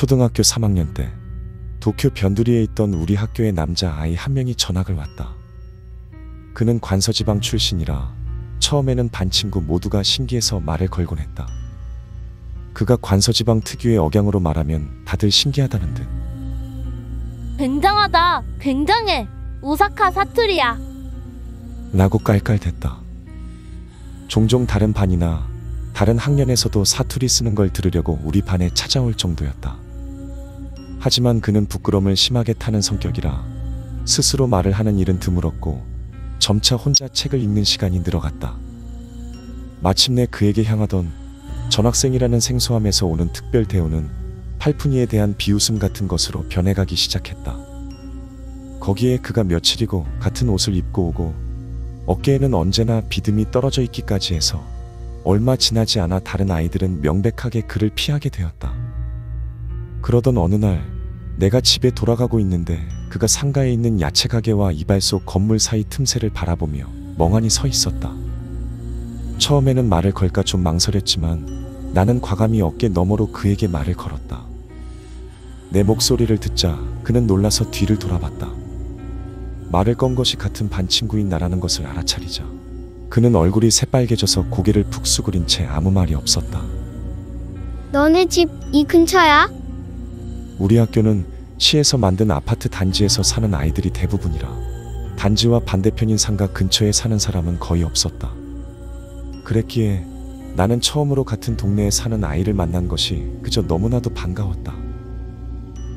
초등학교 3학년 때 도쿄 변두리에 있던 우리 학교의 남자아이 한 명이 전학을 왔다. 그는 관서지방 출신이라 처음에는 반 친구 모두가 신기해서 말을 걸곤 했다. 그가 관서지방 특유의 억양으로 말하면 다들 신기하다는 듯. 굉장하다. 굉장해. 오사카 사투리야. 라고 깔깔댔다. 종종 다른 반이나 다른 학년에서도 사투리 쓰는 걸 들으려고 우리 반에 찾아올 정도였다. 하지만 그는 부끄러움을 심하게 타는 성격이라 스스로 말을 하는 일은 드물었고 점차 혼자 책을 읽는 시간이 늘어갔다. 마침내 그에게 향하던 전학생이라는 생소함에서 오는 특별 대우는 팔푼이에 대한 비웃음 같은 것으로 변해가기 시작했다. 거기에 그가 며칠이고 같은 옷을 입고 오고 어깨에는 언제나 비듬이 떨어져 있기까지 해서 얼마 지나지 않아 다른 아이들은 명백하게 그를 피하게 되었다. 그러던 어느 날 내가 집에 돌아가고 있는데 그가 상가에 있는 야채 가게와 이발소 건물 사이 틈새를 바라보며 멍하니 서 있었다. 처음에는 말을 걸까 좀 망설였지만 나는 과감히 어깨 너머로 그에게 말을 걸었다. 내 목소리를 듣자 그는 놀라서 뒤를 돌아봤다. 말을 건 것이 같은 반 친구인 나라는 것을 알아차리자 그는 얼굴이 새빨개져서 고개를 푹 수그린 채 아무 말이 없었다. 너네 집 이 근처야? 우리 학교는 시에서 만든 아파트 단지에서 사는 아이들이 대부분이라 단지와 반대편인 상가 근처에 사는 사람은 거의 없었다. 그랬기에 나는 처음으로 같은 동네에 사는 아이를 만난 것이 그저 너무나도 반가웠다.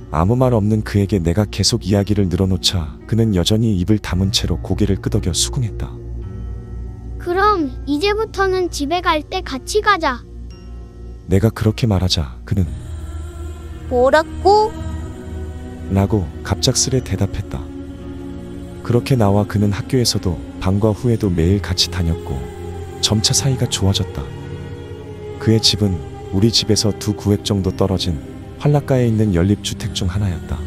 아무 말 없는 그에게 내가 계속 이야기를 늘어놓자 그는 여전히 입을 다문 채로 고개를 끄덕여 수긍했다. 그럼 이제부터는 집에 갈 때 같이 가자. 내가 그렇게 말하자 그는 뭐라고? 라고 갑작스레 대답했다. 그렇게 나와 그는 학교에서도 방과 후에도 매일 같이 다녔고 점차 사이가 좋아졌다. 그의 집은 우리 집에서 2구획 정도 떨어진 활락가에 있는 연립주택 중 하나였다.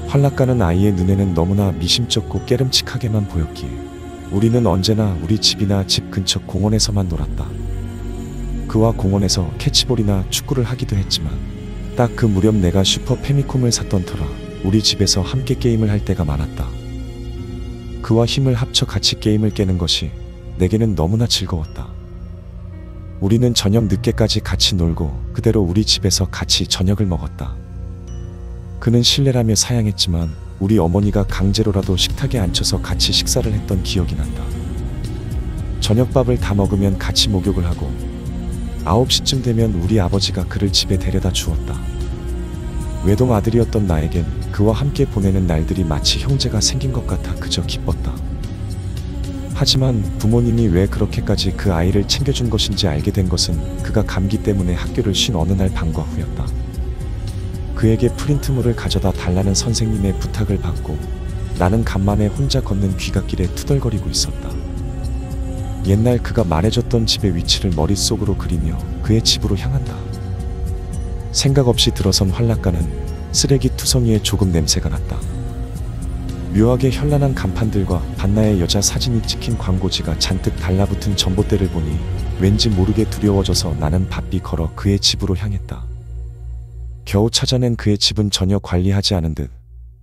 활락가는 아이의 눈에는 너무나 미심쩍고 깨름칙하게만 보였기에 우리는 언제나 우리 집이나 집 근처 공원에서만 놀았다. 그와 공원에서 캐치볼이나 축구를 하기도 했지만 딱 그 무렵 내가 슈퍼 패미콤을 샀던 터라 우리 집에서 함께 게임을 할 때가 많았다. 그와 힘을 합쳐 같이 게임을 깨는 것이 내게는 너무나 즐거웠다. 우리는 저녁 늦게까지 같이 놀고 그대로 우리 집에서 같이 저녁을 먹었다. 그는 실례라며 사양했지만 우리 어머니가 강제로라도 식탁에 앉혀서 같이 식사를 했던 기억이 난다. 저녁밥을 다 먹으면 같이 목욕을 하고 9시쯤 되면 우리 아버지가 그를 집에 데려다 주었다. 외동 아들이었던 나에겐 그와 함께 보내는 날들이 마치 형제가 생긴 것 같아 그저 기뻤다. 하지만 부모님이 왜 그렇게까지 그 아이를 챙겨준 것인지 알게 된 것은 그가 감기 때문에 학교를 쉰 어느 날 방과 후였다. 그에게 프린트물을 가져다 달라는 선생님의 부탁을 받고 나는 간만에 혼자 걷는 귀갓길에 투덜거리고 있었다. 옛날 그가 말해줬던 집의 위치를 머릿속으로 그리며 그의 집으로 향한다. 생각 없이 들어선 활락가는 쓰레기 투성이에 조금 냄새가 났다. 묘하게 현란한 간판들과 반나의 여자 사진이 찍힌 광고지가 잔뜩 달라붙은 전봇대를 보니 왠지 모르게 두려워져서 나는 바삐 걸어 그의 집으로 향했다. 겨우 찾아낸 그의 집은 전혀 관리하지 않은 듯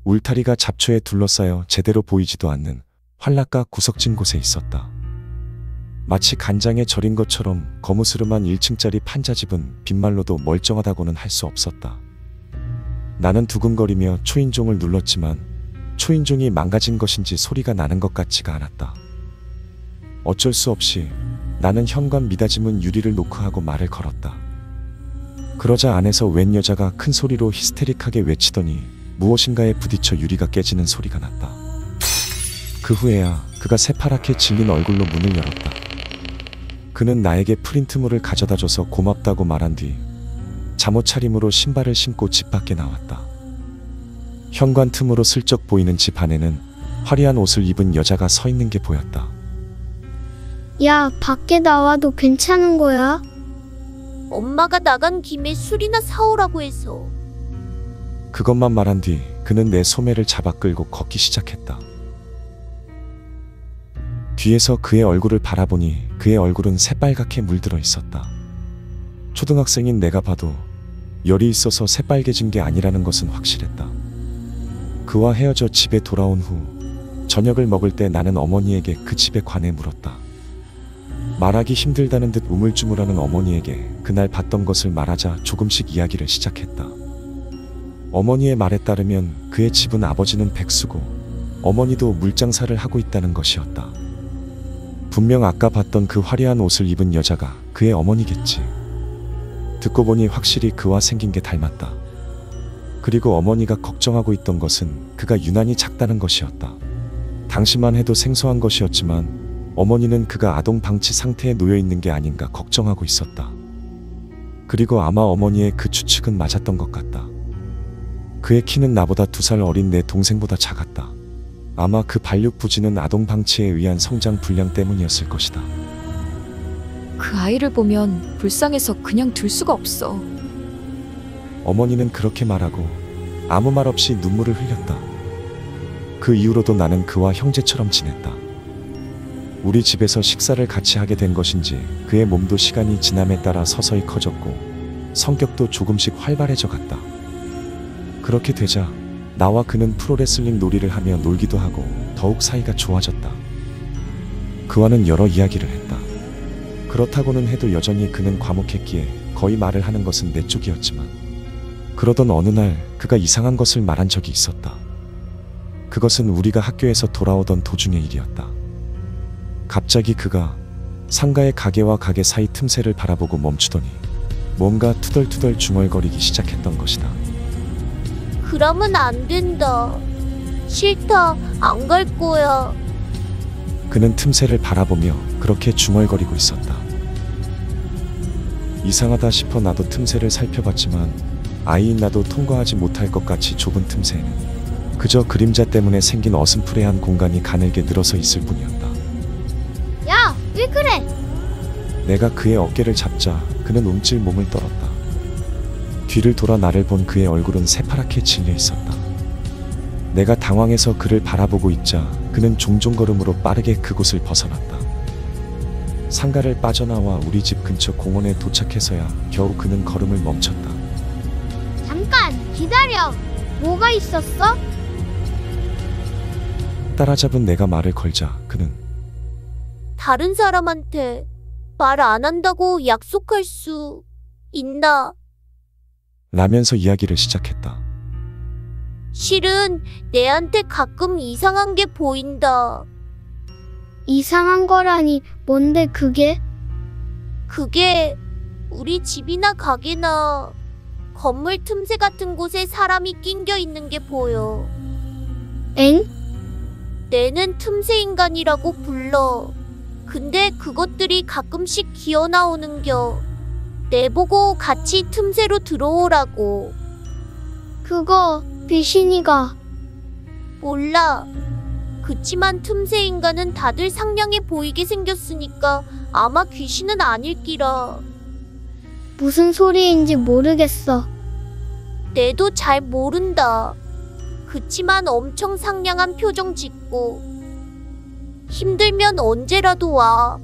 울타리가 잡초에 둘러싸여 제대로 보이지도 않는 활락가 구석진 곳에 있었다. 마치 간장에 절인 것처럼 거무스름한 1층짜리 판자집은 빈말로도 멀쩡하다고는 할 수 없었다. 나는 두근거리며 초인종을 눌렀지만 초인종이 망가진 것인지 소리가 나는 것 같지가 않았다. 어쩔 수 없이 나는 현관 미닫이문 유리를 노크하고 말을 걸었다. 그러자 안에서 웬 여자가 큰 소리로 히스테릭하게 외치더니 무엇인가에 부딪혀 유리가 깨지는 소리가 났다. 그 후에야 그가 새파랗게 질린 얼굴로 문을 열었다. 그는 나에게 프린트물을 가져다줘서 고맙다고 말한 뒤 잠옷 차림으로 신발을 신고 집 밖에 나왔다. 현관 틈으로 슬쩍 보이는 집 안에는 화려한 옷을 입은 여자가 서 있는 게 보였다. 야, 밖에 나와도 괜찮은 거야? 엄마가 나간 김에 술이나 사오라고 해서. 그것만 말한 뒤 그는 내 소매를 잡아 끌고 걷기 시작했다. 뒤에서 그의 얼굴을 바라보니 그의 얼굴은 새빨갛게 물들어 있었다. 초등학생인 내가 봐도 열이 있어서 새빨개진 게 아니라는 것은 확실했다. 그와 헤어져 집에 돌아온 후 저녁을 먹을 때 나는 어머니에게 그 집에 관해 물었다. 말하기 힘들다는 듯 우물쭈물하는 어머니에게 그날 봤던 것을 말하자 조금씩 이야기를 시작했다. 어머니의 말에 따르면 그의 집은 아버지는 백수고 어머니도 물장사를 하고 있다는 것이었다. 분명 아까 봤던 그 화려한 옷을 입은 여자가 그의 어머니겠지. 듣고 보니 확실히 그와 생긴 게 닮았다. 그리고 어머니가 걱정하고 있던 것은 그가 유난히 작다는 것이었다. 당시만 해도 생소한 것이었지만 어머니는 그가 아동 방치 상태에 놓여 있는 게 아닌가 걱정하고 있었다. 그리고 아마 어머니의 그 추측은 맞았던 것 같다. 그의 키는 나보다 2살 어린 내 동생보다 작았다. 아마 그 발육 부진은 아동 방치에 의한 성장 불량 때문이었을 것이다. 그 아이를 보면 불쌍해서 그냥 둘 수가 없어. 어머니는 그렇게 말하고 아무 말 없이 눈물을 흘렸다. 그 이후로도 나는 그와 형제처럼 지냈다. 우리 집에서 식사를 같이 하게 된 것인지 그의 몸도 시간이 지남에 따라 서서히 커졌고 성격도 조금씩 활발해져 갔다. 그렇게 되자 나와 그는 프로레슬링 놀이를 하며 놀기도 하고 더욱 사이가 좋아졌다. 그와는 여러 이야기를 했다. 그렇다고는 해도 여전히 그는 과묵했기에 거의 말을 하는 것은 내 쪽이었지만 그러던 어느 날 그가 이상한 것을 말한 적이 있었다. 그것은 우리가 학교에서 돌아오던 도중의 일이었다. 갑자기 그가 상가의 가게와 가게 사이 틈새를 바라보고 멈추더니 뭔가 투덜투덜 중얼거리기 시작했던 것이다. 그러면 안 된다. 싫다. 안 갈 거야. 그는 틈새를 바라보며 그렇게 중얼거리고 있었다. 이상하다 싶어 나도 틈새를 살펴봤지만 아이인 나도 통과하지 못할 것 같이 좁은 틈새에는 그저 그림자 때문에 생긴 어슴푸레한 공간이 가늘게 늘어서 있을 뿐이었다. 야, 왜 그래? 내가 그의 어깨를 잡자 그는 움찔 몸을 떨었다. 뒤를 돌아 나를 본 그의 얼굴은 새파랗게 질려 있었다. 내가 당황해서 그를 바라보고 있자 그는 종종걸음으로 빠르게 그곳을 벗어났다. 상가를 빠져나와 우리 집 근처 공원에 도착해서야 겨우 그는 걸음을 멈췄다. 잠깐 기다려. 뭐가 있었어? 따라잡은 내가 말을 걸자 그는 다른 사람한테 말 안 한다고 약속할 수 있나? 라면서 이야기를 시작했다. 실은 내한테 가끔 이상한 게 보인다. 이상한 거라니 뭔데 그게? 그게 우리 집이나 가게나 건물 틈새 같은 곳에 사람이 낑겨 있는 게 보여. 엥? 내는 틈새 인간이라고 불러. 근데 그것들이 가끔씩 기어 나오는겨. 내보고 같이 틈새로 들어오라고. 그거 귀신이가. 몰라. 그치만 틈새 인간은 다들 상냥해 보이게 생겼으니까 아마 귀신은 아닐기라. 무슨 소리인지 모르겠어. 내도 잘 모른다. 그치만 엄청 상냥한 표정 짓고 힘들면 언제라도 와.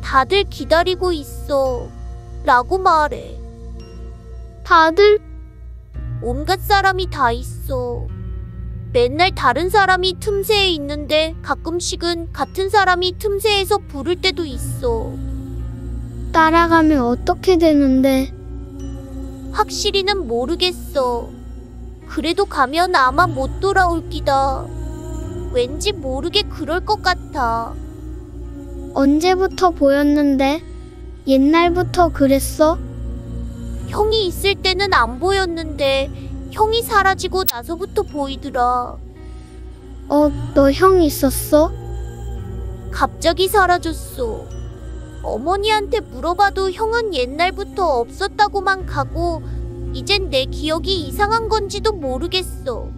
다들 기다리고 있어. 라고 말해. 다들? 온갖 사람이 다 있어. 맨날 다른 사람이 틈새에 있는데 가끔씩은 같은 사람이 틈새에서 부를 때도 있어. 따라가면 어떻게 되는데? 확실히는 모르겠어. 그래도 가면 아마 못 돌아올 기다. 왠지 모르게 그럴 것 같아. 언제부터 보였는데? 옛날부터 그랬어? 형이 있을 때는 안 보였는데 형이 사라지고 나서부터 보이더라. 너 형 있었어? 갑자기 사라졌어. 어머니한테 물어봐도 형은 옛날부터 없었다고만 가고 이젠 내 기억이 이상한 건지도 모르겠어.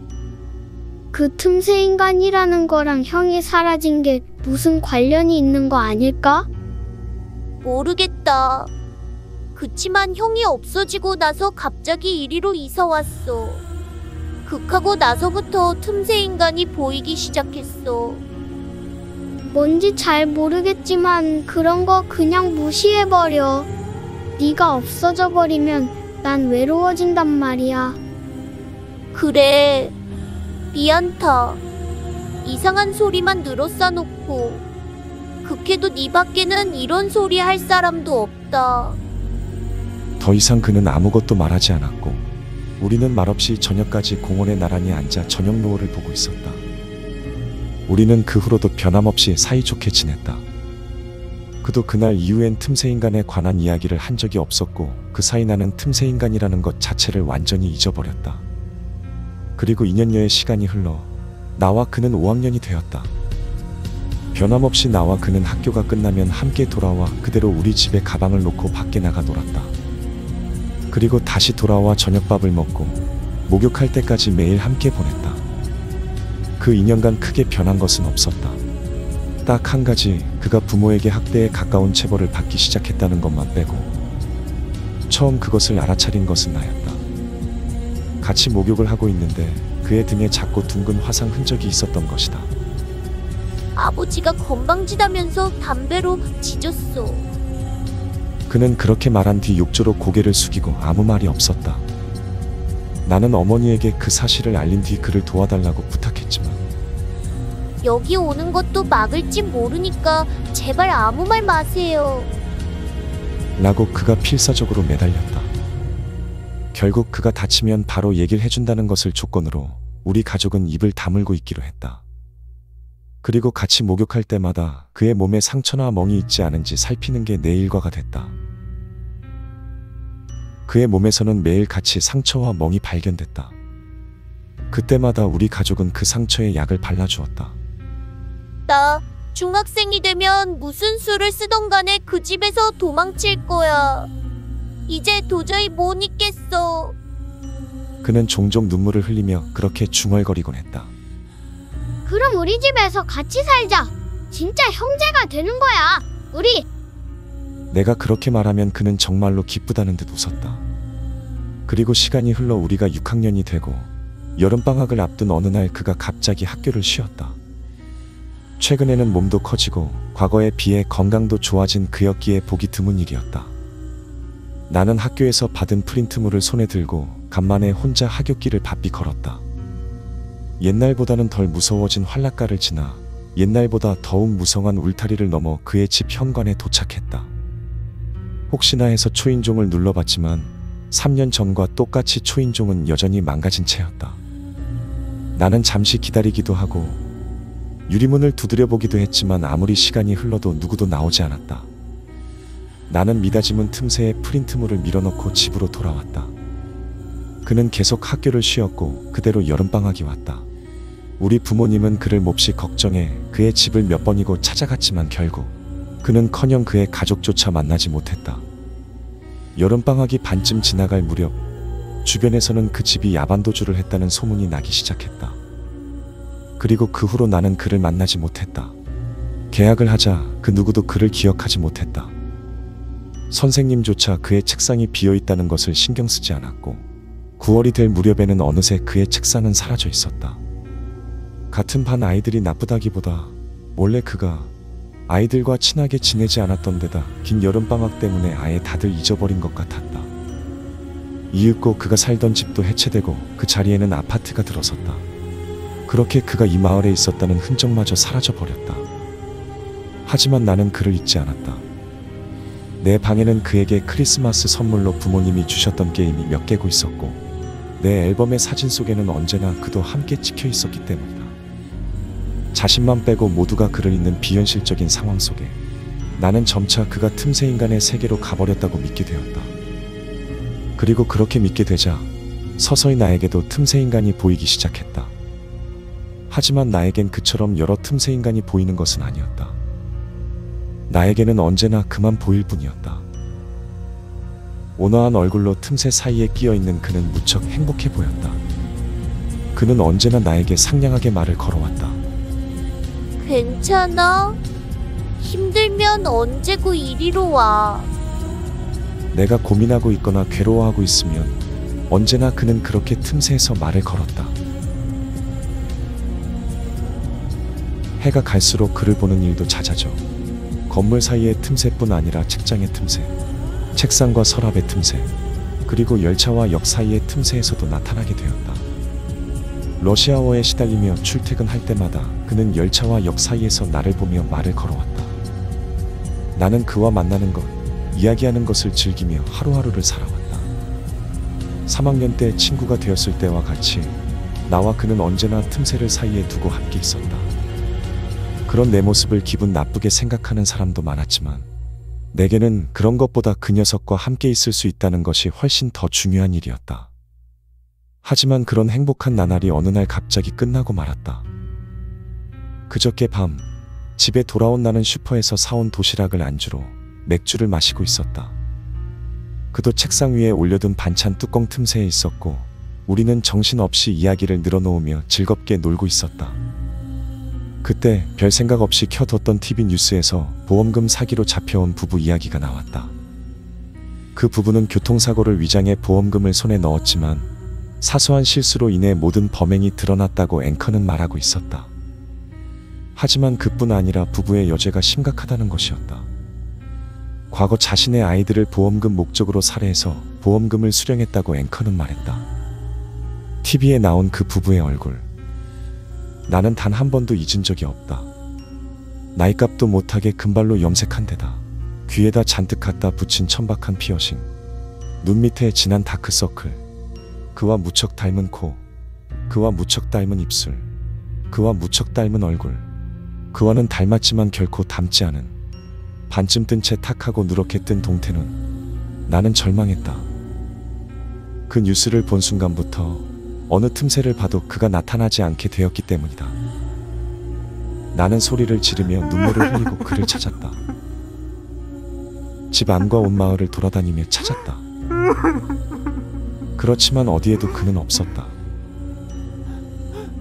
그 틈새 인간이라는 거랑 형이 사라진 게 무슨 관련이 있는 거 아닐까? 모르겠다. 그치만 형이 없어지고 나서 갑자기 이리로 이사 왔어. 극하고 나서부터 틈새 인간이 보이기 시작했어. 뭔지 잘 모르겠지만 그런 거 그냥 무시해버려. 네가 없어져 버리면 난 외로워진단 말이야. 그래. 미안타. 이상한 소리만 늘어싸놓고. 극해도 네 밖에는 이런 소리 할 사람도 없다. 더 이상 그는 아무것도 말하지 않았고 우리는 말없이 저녁까지 공원에 나란히 앉아 저녁 노을을 보고 있었다. 우리는 그 후로도 변함없이 사이좋게 지냈다. 그도 그날 이후엔 틈새인간에 관한 이야기를 한 적이 없었고 그 사이 나는 틈새인간이라는 것 자체를 완전히 잊어버렸다. 그리고 2년여의 시간이 흘러 나와 그는 5학년이 되었다. 변함없이 나와 그는 학교가 끝나면 함께 돌아와 그대로 우리 집에 가방을 놓고 밖에 나가 놀았다. 그리고 다시 돌아와 저녁밥을 먹고 목욕할 때까지 매일 함께 보냈다. 그 2년간 크게 변한 것은 없었다. 딱 한 가지, 그가 부모에게 학대에 가까운 체벌을 받기 시작했다는 것만 빼고 처음 그것을 알아차린 것은 나였다. 같이 목욕을 하고 있는데 그의 등에 작고 둥근 화상 흔적이 있었던 것이다. 아버지가 건방지다면서 담배로 지졌어. 그는 그렇게 말한 뒤 욕조로 고개를 숙이고 아무 말이 없었다. 나는 어머니에게 그 사실을 알린 뒤 그를 도와달라고 부탁했지만 여기 오는 것도 막을지 모르니까 제발 아무 말 마세요. 라고 그가 필사적으로 매달렸다. 결국 그가 다치면 바로 얘기를 해준다는 것을 조건으로 우리 가족은 입을 다물고 있기로 했다. 그리고 같이 목욕할 때마다 그의 몸에 상처나 멍이 있지 않은지 살피는 게 내 일과가 됐다. 그의 몸에서는 매일 같이 상처와 멍이 발견됐다. 그때마다 우리 가족은 그 상처에 약을 발라주었다. 나 중학생이 되면 무슨 수를 쓰던 간에 그 집에서 도망칠 거야. 이제 도저히 못 있겠어. 그는 종종 눈물을 흘리며 그렇게 중얼거리곤 했다. 그럼 우리 집에서 같이 살자. 진짜 형제가 되는 거야. 우리. 내가 그렇게 말하면 그는 정말로 기쁘다는 듯 웃었다. 그리고 시간이 흘러 우리가 6학년이 되고 여름방학을 앞둔 어느 날 그가 갑자기 학교를 쉬었다. 최근에는 몸도 커지고 과거에 비해 건강도 좋아진 그였기에 보기 드문 일이었다. 나는 학교에서 받은 프린트물을 손에 들고 간만에 혼자 하굣길을 바삐 걸었다. 옛날보다는 덜 무서워진 활락가를 지나 옛날보다 더욱 무성한 울타리를 넘어 그의 집 현관에 도착했다. 혹시나 해서 초인종을 눌러봤지만 3년 전과 똑같이 초인종은 여전히 망가진 채였다. 나는 잠시 기다리기도 하고 유리문을 두드려보기도 했지만 아무리 시간이 흘러도 누구도 나오지 않았다. 나는 미닫이문 틈새에 프린트물을 밀어넣고 집으로 돌아왔다. 그는 계속 학교를 쉬었고 그대로 여름방학이 왔다. 우리 부모님은 그를 몹시 걱정해 그의 집을 몇 번이고 찾아갔지만 결국 그는커녕 그의 가족조차 만나지 못했다. 여름방학이 반쯤 지나갈 무렵 주변에서는 그 집이 야반도주를 했다는 소문이 나기 시작했다. 그리고 그 후로 나는 그를 만나지 못했다. 계약을 하자 그 누구도 그를 기억하지 못했다. 선생님조차 그의 책상이 비어있다는 것을 신경 쓰지 않았고 9월이 될 무렵에는 어느새 그의 책상은 사라져 있었다. 같은 반 아이들이 나쁘다기보다 원래 그가 아이들과 친하게 지내지 않았던 데다 긴 여름방학 때문에 아예 다들 잊어버린 것 같았다. 이윽고 그가 살던 집도 해체되고 그 자리에는 아파트가 들어섰다. 그렇게 그가 이 마을에 있었다는 흔적마저 사라져버렸다. 하지만 나는 그를 잊지 않았다. 내 방에는 그에게 크리스마스 선물로 부모님이 주셨던 게임이 몇 개고 있었고 내 앨범의 사진 속에는 언제나 그도 함께 찍혀 있었기 때문이다. 자신만 빼고 모두가 그를 잊는 비현실적인 상황 속에 나는 점차 그가 틈새인간의 세계로 가버렸다고 믿게 되었다. 그리고 그렇게 믿게 되자 서서히 나에게도 틈새인간이 보이기 시작했다. 하지만 나에겐 그처럼 여러 틈새인간이 보이는 것은 아니었다. 나에게는 언제나 그만 보일 뿐이었다. 온화한 얼굴로 틈새 사이에 끼어있는 그는 무척 행복해 보였다. 그는 언제나 나에게 상냥하게 말을 걸어왔다. 괜찮아? 힘들면 언제고 이리로 와. 내가 고민하고 있거나 괴로워하고 있으면 언제나 그는 그렇게 틈새에서 말을 걸었다. 해가 갈수록 그를 보는 일도 잦아져 건물 사이의 틈새뿐 아니라 책장의 틈새, 책상과 서랍의 틈새, 그리고 열차와 역 사이의 틈새에서도 나타나게 되었다. 러시아어에 시달리며 출퇴근할 때마다 그는 열차와 역 사이에서 나를 보며 말을 걸어왔다. 나는 그와 만나는 것, 이야기하는 것을 즐기며 하루하루를 살아왔다. 3학년 때 친구가 되었을 때와 같이 나와 그는 언제나 틈새를 사이에 두고 함께 있었다. 그런 내 모습을 기분 나쁘게 생각하는 사람도 많았지만 내게는 그런 것보다 그 녀석과 함께 있을 수 있다는 것이 훨씬 더 중요한 일이었다. 하지만 그런 행복한 나날이 어느 날 갑자기 끝나고 말았다. 그저께 밤 집에 돌아온 나는 슈퍼에서 사온 도시락을 안주로 맥주를 마시고 있었다. 그도 책상 위에 올려둔 반찬 뚜껑 틈새에 있었고 우리는 정신없이 이야기를 늘어놓으며 즐겁게 놀고 있었다. 그때 별 생각 없이 켜뒀던 TV 뉴스에서 보험금 사기로 잡혀온 부부 이야기가 나왔다. 그 부부는 교통사고를 위장해 보험금을 손에 넣었지만 사소한 실수로 인해 모든 범행이 드러났다고 앵커는 말하고 있었다. 하지만 그뿐 아니라 부부의 여죄가 심각하다는 것이었다. 과거 자신의 아이들을 보험금 목적으로 살해해서 보험금을 수령했다고 앵커는 말했다. TV에 나온 그 부부의 얼굴. 나는 단 한 번도 잊은 적이 없다. 나이값도 못하게 금발로 염색한 데다 귀에다 잔뜩 갖다 붙인 천박한 피어싱, 눈 밑에 진한 다크서클, 그와 무척 닮은 코, 그와 무척 닮은 입술, 그와 무척 닮은 얼굴, 그와는 닮았지만 결코 닮지 않은 반쯤 뜬 채 탁하고 누렇게 뜬 동태눈. 나는 절망했다. 그 뉴스를 본 순간부터 어느 틈새를 봐도 그가 나타나지 않게 되었기 때문이다. 나는 소리를 지르며 눈물을 흘리고 그를 찾았다. 집 안과 온 마을을 돌아다니며 찾았다. 그렇지만 어디에도 그는 없었다.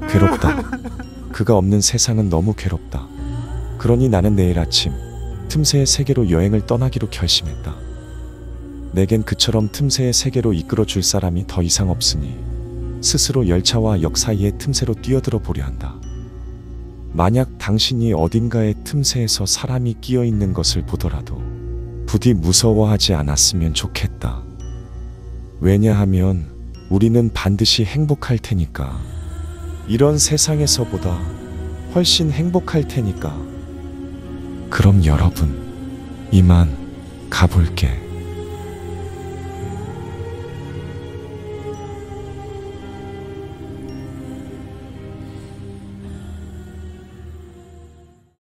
괴롭다. 그가 없는 세상은 너무 괴롭다. 그러니 나는 내일 아침 틈새의 세계로 여행을 떠나기로 결심했다. 내겐 그처럼 틈새의 세계로 이끌어줄 사람이 더 이상 없으니 스스로 열차와 역 사이의 틈새로 뛰어들어 보려 한다. 만약 당신이 어딘가의 틈새에서 사람이 끼어 있는 것을 보더라도 부디 무서워하지 않았으면 좋겠다. 왜냐하면 우리는 반드시 행복할 테니까. 이런 세상에서보다 훨씬 행복할 테니까. 그럼 여러분, 이만 가볼게.